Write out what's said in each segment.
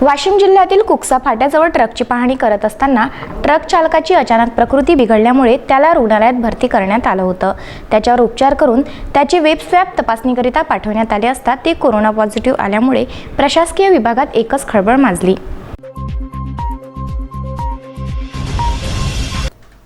वाशिम जिल्ह्यातील कुकसा फाट्याजवळ ट्रकची पाहणी करत असताना ट्रक चालकाची अचानक प्रकृती बिघडल्यामुळे त्याला रुग्णालयात भरती करण्यात आलं होतं। त्याच्यावर उपचार करून त्याची वेब स्वॅब तपासणीकरिता पाठवण्यात आले असता ते कोरोना पॉझिटिव्ह आल्यामुळे प्रशासकीय विभागात एकच खळबळ माजली।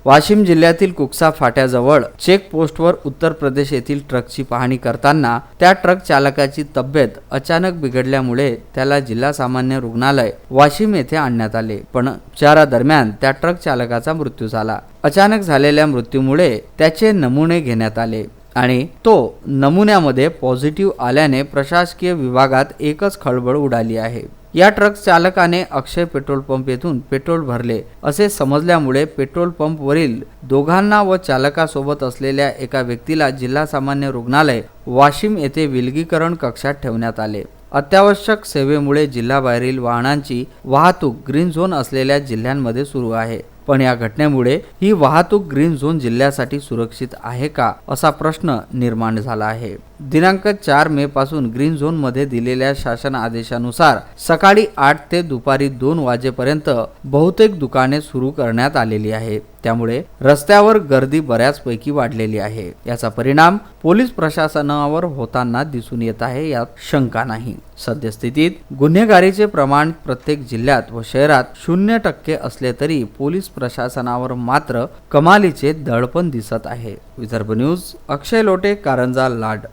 वाशिम जिल्ह्यातील कुकसा फाट्याजवळ चेक पोस्टवर उत्तर प्रदेश येथील ट्रकची पाहणी करताना त्या ट्रक चालकाची तब्येत अचानक बिघडल्यामुळे त्याला जिल्हा सामान्य रुग्णालय वाशिम येथे आणण्यात आले, पण उपचारादरम्यान त्या ट्रक चालकाचा मृत्यू झाला। अचानक झालेल्या मृत्यूमुळे त्याचे नमुने घेण्यात आले आणि तो नमुन्यामध्ये पॉझिटिव्ह आल्याने प्रशासकीय विभागात एकच खळबळ उडाली आहे। या ट्रक चालकाने अक्षय पेट्रोल पंप येथून पेट्रोल भरले असे समजल्यामुळे पेट्रोल पंप वरील दोघांना व चालकासोबत असलेल्या एका व्यक्तीला जिल्हा सामान्य रुग्णालय वाशिम येथे विलगीकरण कक्षात ठेवण्यात आले। अत्यावश्यक सेवेमुळे जिल्ह्याबाहेरील वाहनांची वाहतूक ग्रीन झोन असलेल्या जिल्ह्यांमध्ये सुरू आहे, पण या घटनेमुळे ही वाहतूक ग्रीन झोन जिल्ह्यासाठी सुरक्षित आहे का असा प्रश्न निर्माण झाला आहे। दिनांक 4 मे पासून ग्रीन झोन मध्ये दिलेल्या शासन आदेशानुसार सकाळी 8 ते दुपारी 2 वाजेपर्यंत बहुतेक दुकाने सुरू करण्यात आलेली आहेत, त्यामुळे रस्त्यावर गर्दी बऱ्याचपैकी वाढलेली आहे। याचा परिणाम पोलीस प्रशासनावर होताना दिसून येत आहे, यात शंका नाही। सद्यस्थितीत गुन्हेगारीचे प्रमाण प्रत्येक जिल्ह्यात व शहरात 0% असले तरी पोलीस प्रशासनावर मात्र कमालीचे दडपण दिसत आहे। विदर्भ न्यूज, अक्षय लोटे, कारंजा लाड।